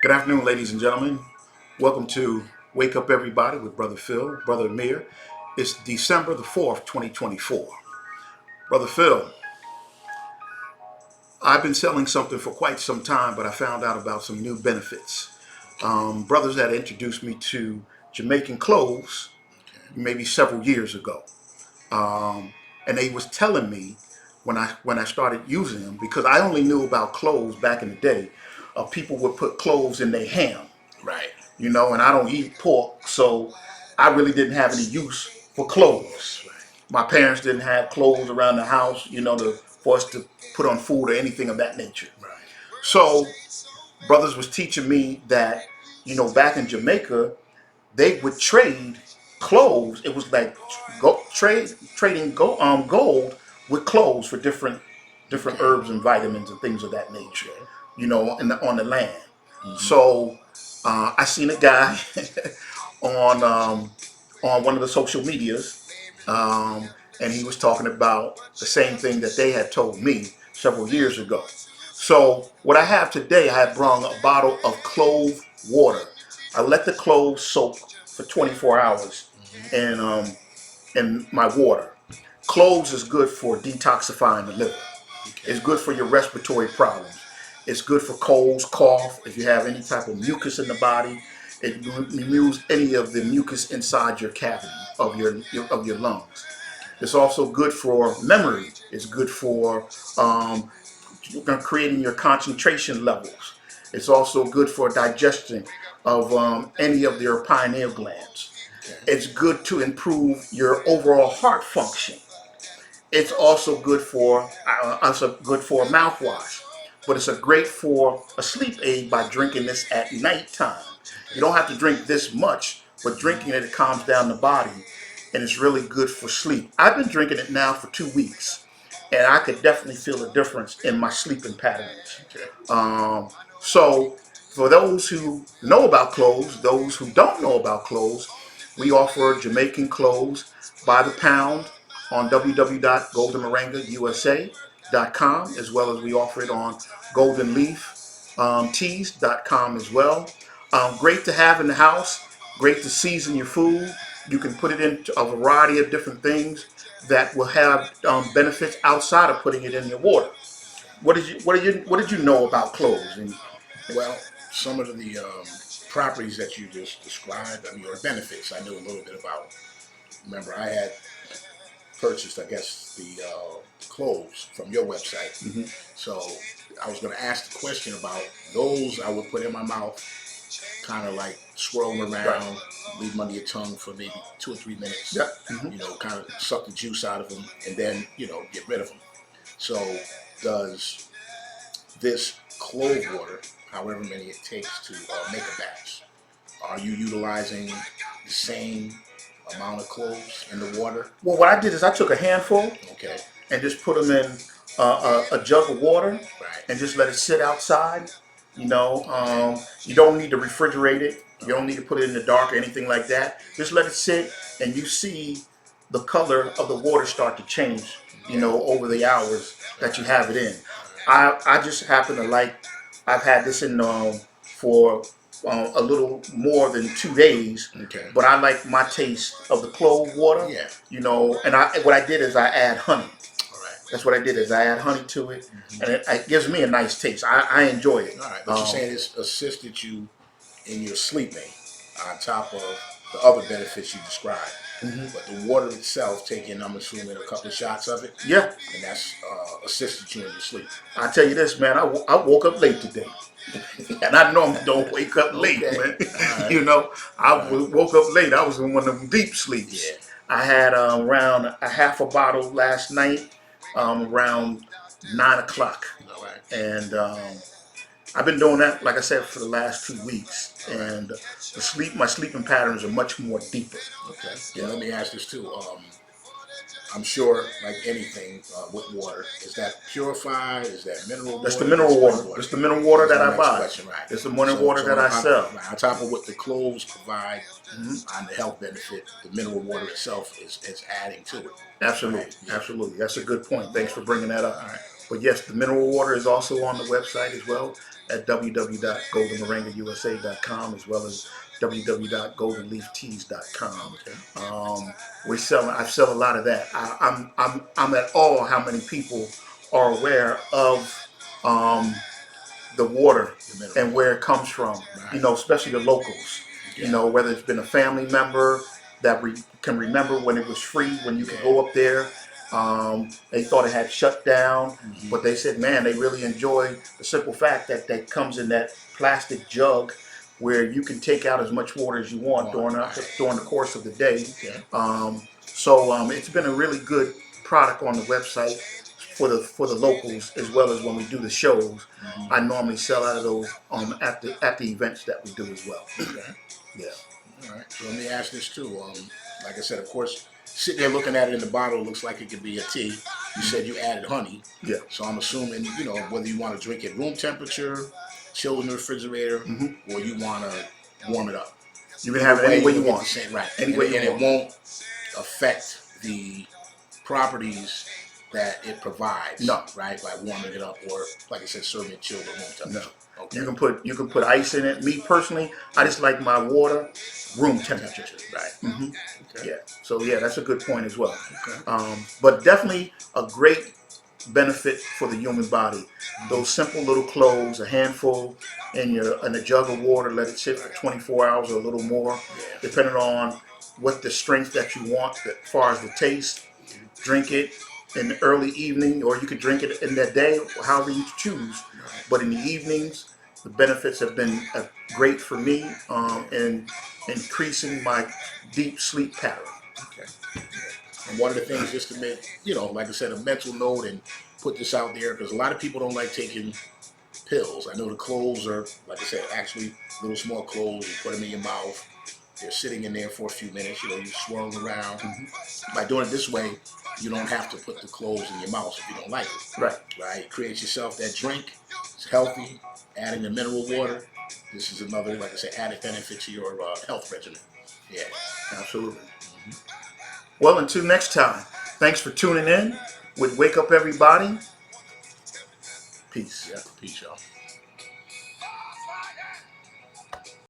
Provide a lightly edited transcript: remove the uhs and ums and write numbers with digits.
Good afternoon, ladies and gentlemen. Welcome to Wake Up Everybody with Brother Phil, Brother Amir. It's December the 4th, 2024. Brother Phil, I've been selling something for quite some time, but I found out about some new benefits. Brothers had introduced me to Jamaican cloves maybe several years ago. And they was telling me when I started using them, because I only knew about cloves back in the day. People would put cloves in their ham, Right. and I don't eat pork, so I really didn't have any use for cloves. Right. My parents didn't have cloves around the house, for us to put on food or anything of that nature. Right. So brothers was teaching me that, back in Jamaica, they would trade cloves. It was like trading gold with cloves for different Okay. herbs and vitamins and things of that nature. Okay. On the land. Mm-hmm. So I seen a guy on on one of the social medias, and he was talking about the same thing that they had told me several years ago. So what I have today, I have brought a bottle of clove water. I let the cloves soak for 24 hours Mm-hmm. in my water. Cloves is good for detoxifying the liver. Okay. It's good for your respiratory problems. It's good for colds, cough. If you have any type of mucus in the body, it removes any of the mucus inside your cavity of your lungs. It's also good for memory. It's good for creating your concentration levels. It's also good for digestion of any of your pineal glands. Okay. It's good to improve your overall heart function. It's also good for a mouthwash, but it's a great for a sleep aid by drinking this at nighttime. You Okay. don't have to drink this much, but drinking it calms down the body, and it's really good for sleep. I've been drinking it now for 2 weeks, and I could definitely feel a difference in my sleeping patterns. Okay. Um, so, for those who know about cloves, those who don't know about cloves, we offer Jamaican cloves by the pound on www.goldenmoringausa.com, as well as we offer it on goldenleafteas.com as well. Great to have in the house, great to season your food. You can put it into a variety of different things that will have benefits outside of putting it in your water. What did you know about cloves? And Well, some of the properties that you just described, or benefits, I knew a little bit about. Remember, I had purchased, I guess, the clothes from your website. mhm, So I was going to ask the question about those. I would put in my mouth, kind of like swirl them right, around, leave them under your tongue for maybe 2 or 3 minutes. yeah, Kind of suck the juice out of them, and then get rid of them. So does this clove water, however many it takes to make a batch, are you utilizing the same amount of cloves in the water? well, what I did is I took a handful Okay. and just put them in a jug of water Right. and just let it sit outside. Okay. You don't need to refrigerate it. You All don't right. need to put it in the dark or anything like that. Just let it sit, and you see the color of the water start to change. Okay. Over the hours All that you right. have it in. All right. I just happen to like. I've had this in for a little more than 2 days, Okay. but I like my taste of the clove water. Yeah. And what I did is I add honey. All right. That's what I did is I add honey to it, and Mm-hmm. it gives me a nice taste. I enjoy it. All right. But you're saying it's assisted you in your sleeping on top of the other benefits you described. Mhm. But the water itself, taking, I'm assuming, a couple of shots of it, Yeah, and that's assisted you in your sleep. I tell you this, man. I woke up late today, and I normally don't wake up late, Okay. man. All right. you know, All I right. woke up late. I was in one of them deep sleeps. Yeah. I had around a half a bottle last night, around 9 o'clock, All right. and I've been doing that, like I said, for the last 2 weeks, All right. and my sleeping patterns are much more deeper. Okay. And Yeah. let me ask this too. I'm sure, like anything with water, is that purified? Is that mineral That's the water? That's mineral spring water. water. That's the mineral water That's that my I next buy. question, right? It's the mineral So, water so that I sell. on top of what the cloves provide Hmm. on the health benefit, the mineral water itself is adding to it, Absolutely, right? Yeah. absolutely. That's a good point. Thanks Yeah. for bringing that up. All right. But yes, the mineral water is also on the website as well. at www.goldenmoringausa.com as well as www.goldenleafteas.com. Okay. I sell a lot of that. I'm at all how many people are aware of the water The mineral and water. where it comes from. Right. Especially the locals. Yeah. Whether it's been a family member that can remember when it was free, when you could go up there. They thought it had shut down, but they said, man, they really enjoy the simple fact that that comes in that plastic jug where you can take out as much water as you want during the course of the day. Okay. It's been a really good product on the website for the locals as well as when we do the shows. I normally sell out of those at the events that we do as well. Okay. Yeah. All right. So let me ask this too. Like I said, of course, sitting there looking at it in the bottle, it looks like it could be a tea. You said you added honey. Yeah. So I'm assuming, whether you want to drink it room temperature, chill in the refrigerator, or you want to warm it up. You can have it any way you want. Right. Any way you want. It won't affect the properties that it provides. No. Right. By warming it up, or like I said, serving it chilled at room temperature. No. Okay. You can put ice in it. Me personally, I just like my water room temperature. Right. Okay. Yeah. So yeah, that's a good point as well. Okay. But definitely a great benefit for the human body. Those simple little cloves, a handful in a jug of water, let it sit for 24 hours or a little more, depending on what the strength that you want as far as the taste. Drink it in the early evening, or you could drink it in the day, however you choose. But in the evenings, the benefits have been great for me in increasing my deep sleep pattern. Okay. And one of the things, just to make, like I said, a mental note and put this out there, because a lot of people don't like taking pills. I know the cloves are, like I said, actually little small cloves. You put them in your mouth. They're sitting in there for a few minutes. You swirl them around. By doing it this way, you don't have to put the cloves in your mouth if you don't like it. Right. Right. Create yourself that drink. It's healthy. Adding the mineral water. This is another, like I said, added benefit to your health regimen. Yeah. Absolutely. Well, until next time, thanks for tuning in with Wake Up Everybody. Peace. Yeah. Peace, y'all.